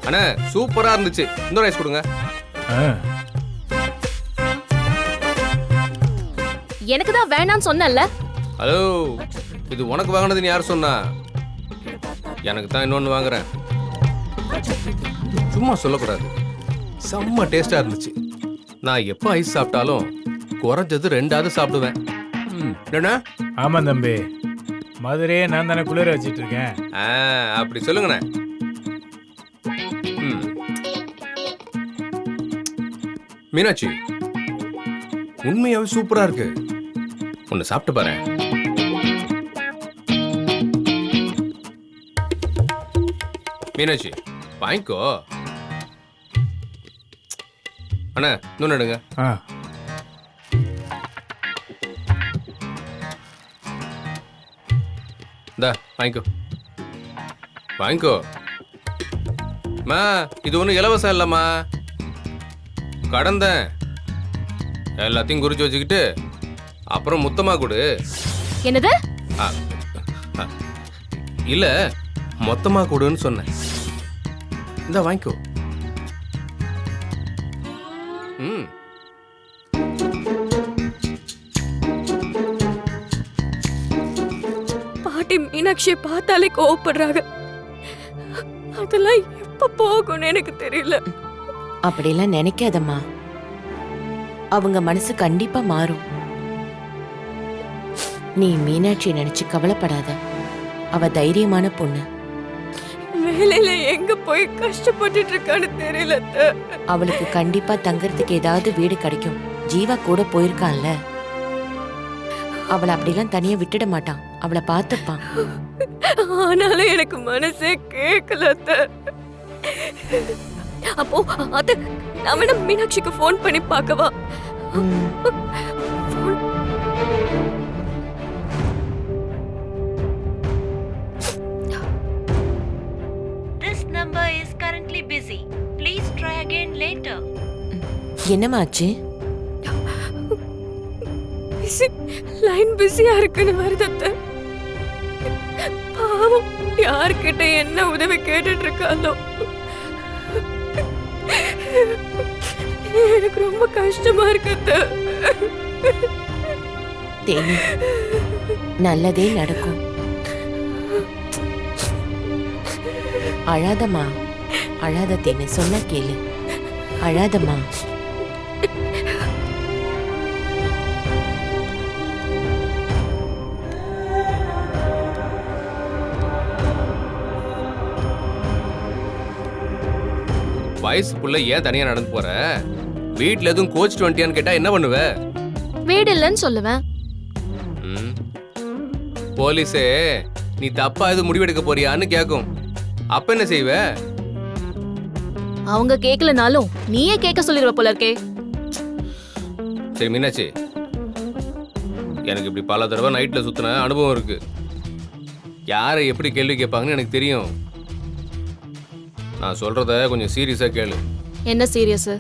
அண்ணா சூப்பரா இருந்துச்சு. இன்னொரு ரைஸ் கொடுங்க. எனக்கு தான் வேணாம்னு சொன்னேன்ல. ஹலோ, இது உனக்கு வாங்கினதுன்னு யார் சொன்னா? எனக்கு தான் இன்னொன்று வாங்குறேன். சும்மா சொல்லக்கூடாது. செம்ம டேஸ்டா இருந்துச்சு. நான் எப்போ ஐஸ் சாப்பிட்டாலும் குறைஞ்சது 2ஆவது சாப்பிடுவேன். என்ன? ஆமா தம்பி, மதுரையே நான் தானே குளிர வச்சிட்டு இருக்கேன். அப்படி சொல்லுங்கண்ணே. மீனாட்சி, உண்மையாவே சூப்பரா இருக்கு. ஒன்னு சாப்பிட்டு பாரு. மீனாட்சி வாங்கிக்கோ. அண்ணா இன்னொன்னு எடுங்க. இந்தா வாங்கிக்கோ வாங்கிக்கோ. மா இது ஒன்றும் இலவசம் இல்லைம்மா, கடந்தேன். எல்லாத்தையும் குறிச்சு வச்சுக்கிட்டு அப்புறம் முத்தமா கொடு. என்னது? இல்ல மொத்தமா கொடுன்னு சொன்னேன். இந்த வாங்கிக்கோ. பாட்டி மீனாட்சியை பார்த்தாலே கோவப்படுறாங்க. அதெல்லாம் எப்ப போகும்னு எனக்கு தெரியல. அப்படிலாம் நினைக்காதம்மா, அவங்க மனசு கண்டிப்பா மாறும். நீ மீனாட்சி நினைச்சு கவலைப்படாத. அவ தைரியமான பொண்ணு. வேலையில எங்க போய் கஷ்டப்பட்டுட்டு இருக்கான்னு தெரியல. அவளுக்கு கண்டிப்பா தங்கறதுக்கு ஏதாவது வீடு கிடைக்கும். ஜீவா கூட போயிருக்கான்ல, அவளை அப்படிலாம் தனியா விட்டுட மாட்டான். அவளை பார்த்துப்பான். ஆனாலும் எனக்கு மனசே கேட்கல. அப்போ அத நான் வேணா மீனாட்சிக்கு ஃபோன் பண்ணி பார்க்கவா? This number is currently busy. Please try again later. என்னமாச்சு? லைன் பிஸியா இருக்குன்னு வருது. பாவம், யார்கிட்ட என்ன உதவி கேட்டுட்டு இருக்காளோ. எனக்கு ரொம்ப கஷ்டமா இருக்கு. தேனி, நல்லதே நடக்கும். அழாதம்மா, அழாத தேனி, சொன்னா கேளு. அழாதம்மா. வயசு புள்ள ஏன் தனியா நடந்து போற? வீட்டுல எதுவும் கோச் 20 கேட்டா என்ன பண்ணுவ? வீடு இல்லைன்னு சொல்லுவேன். போலீஸே நீ தப்பா எதுவும் முடிவெடுக்க போறியான்னு கேக்கும். அப்ப என்ன செய்வ? அவங்க கேட்கலனாலும் நீயே கேட்க சொல்லிடுவ போல இருக்கே. சரி மீனாட்சி, எனக்கு இப்படி பல தடவை நைட்ல சுத்தின அனுபவம் இருக்கு. யாரை எப்படி கேள்வி கேட்பாங்கன்னு எனக்கு தெரியும். நான் சொல்றத கொஞ்சம் சீரியஸா கேளு. என்ன சீரியஸ்?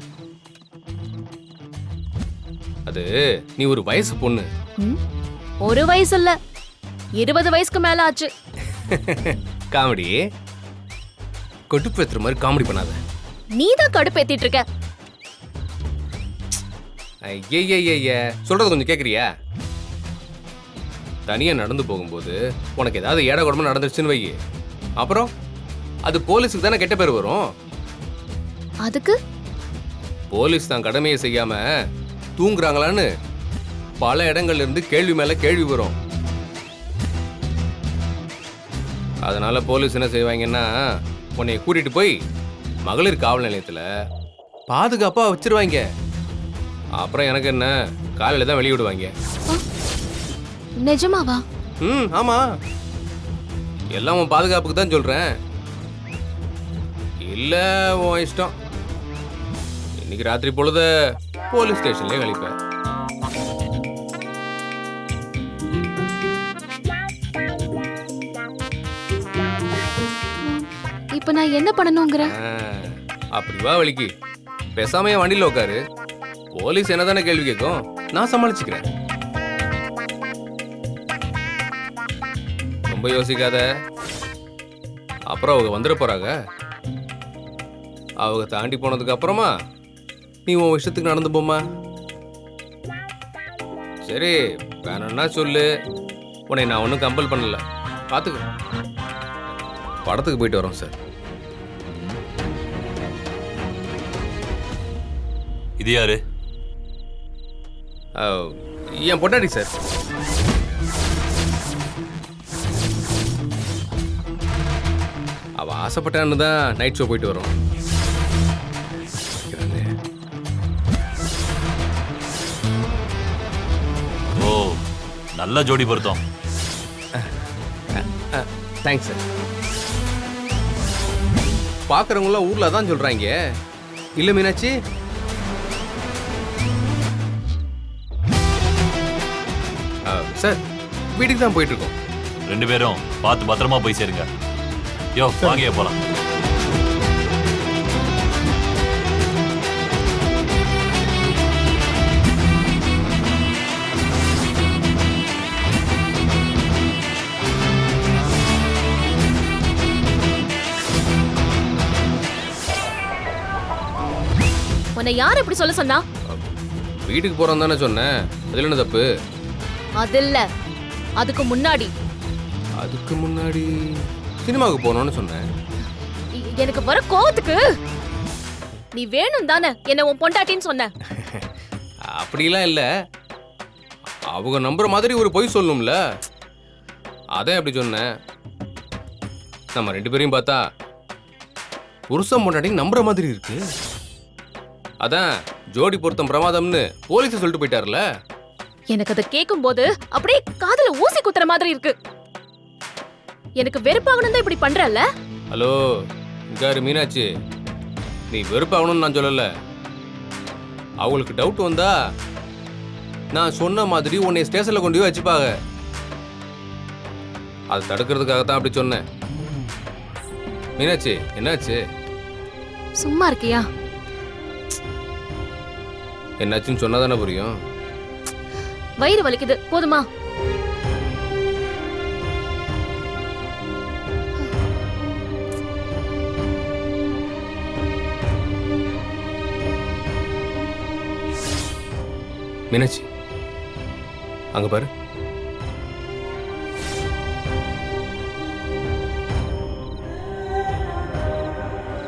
அது நீ ஒரு வயசு பொண்ணு. ஒரு வயசு இல்ல, 20 வயசுக்கு மேல ஆச்சு. காமெடி கொட்டுப்பேத்துற மாதிரி காமெடி பண்ணாத. நீதான் கடுப்பேத்திட்டு இருக்க. ஐய சொல்றது கொஞ்சம் கேக்குறியா? தனியா நடந்து போகும்போது உனக்கு ஏதாவது ஏட குடம்பு நடந்துருச்சுன்னு வை, அப்புறம் அது போலீஸுக்கு தானே கெட்ட பேர் வரும். அதுக்கு போலீஸ் தான் கடமையை செய்யாம தூங்குறாங்களான்னு பல இடங்கள்ல இருந்து கேள்வி மேல கேள்வி வரும். அதனால போலீஸ் என்ன செய்வாங்கன்னா, உன்னை கூட்டிட்டு போய் மகளிர் காவல் நிலையத்துல பாதுகாப்பா வச்சிருவாங்க. அப்புறம் எனக்கு என்ன, காலையில தான் வெளியிடுவாங்க. நிஜமாவா? ஆமா, எல்லாம் உன் பாதுகாப்புக்கு தான் சொல்றேன். இல்ல உன் இஷ்டம். இன்னைக்கு ராத்திரி பொழுத போலீஸ் ஸ்டேஷன்லயே கழிப்பேன். இப்ப நான் என்ன பண்ணணுங்கிற? அப்படி வா வலிக்கு. பேசாம என் வண்டியில உட்காரு. போலீஸ் என்னதானே கேள்வி கேட்கும், நான் சமாளிச்சுக்கிறேன். ரொம்ப யோசிக்காத, அப்புறம் அவங்க வந்துட போறாங்க. அவங்க தாண்டி போனதுக்கு அப்புறமா நீ உன் விஷயத்துக்கு நடந்து போமா. சரி, வேணும்னா சொல்லு, உன்னை நான் ஒன்றும் கம்பல் பண்ணல. பார்த்துக்க. படத்துக்கு போயிட்டு வரோம் சார். இது யாரு? என் பொண்டாட்டி சார். அவ ஆசைப்பட்டான்னு தான் நைட் ஷோ போயிட்டு வரோம். ஓ, நல்ல ஜோடி பொருத்தம். Thanks sir. பார்க்குறவங்களாம் ஊரில் தான் சொல்கிறாங்க. இல்லை மீனாட்சி? சார், வீட்டுக்கு தான் போயிட்டுருக்கோம். 2 பேரும் பார்த்து பத்திரமா போய் சேருங்க. யோ, வாங்க போலாம். உன்னை யார் இப்படி சொல்ல சொன்னா? வீட்டுக்கு போகிறோம் தானே சொன்னேன். அதில் என்ன தப்பு? அது இல்ல, அதுக்கு முன்னாடி அதுக்கு முன்னாடி சினிமாவுக்கு போகணும்னு சொன்னேன். எனக்கு வர கோவத்துக்கு நீ வேணும் தானே என்ன உன் பொண்டாட்டின்னு சொன்ன. அப்படிலாம் இல்லை. அவங்க நம்புற மாதிரி ஒரு பொய் சொல்லணும்ல, அதான் அப்படி சொன்னேன். நம்ம 2 பேரையும் பார்த்தா புருஷன் பொண்டாட்டி நம்புற மாதிரி இருக்கு. அதான் ஜோடி பொருத்தம் பிரமாதம்னு போலீஸ் சொல்லிட்டு போயிட்டார்ல. எனக்கு அதை கேட்கும் போது அப்படியே காதுல ஊசி குத்துற மாதிரி இருக்கு. எனக்கு வெறுப்பாகணும் தான் இப்படி பண்றல்ல. ஹலோ, இங்காரு மீனாட்சி, நீ வெறுப்பாகணும்னு நான் சொல்லல. அவங்களுக்கு டவுட் வந்தா நான் சொன்ன மாதிரி உன்னை ஸ்டேஷன்ல கொண்டு போய் வச்சுப்பாங்க. அதை தடுக்கிறதுக்காக தான் அப்படி சொன்னேன். மீனாட்சி, என்னாச்சு? சும்மா இருக்கியா? என்னாச்சுன்னு சொன்னா தானே புரியும். வயிறு வலிக்குது, போதுமா? மீனாட்சி, அங்க பாரு.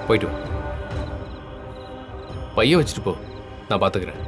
போயிட்டு வா. பைய வச்சுட்டு போ, நான் பாத்துக்கிறேன்.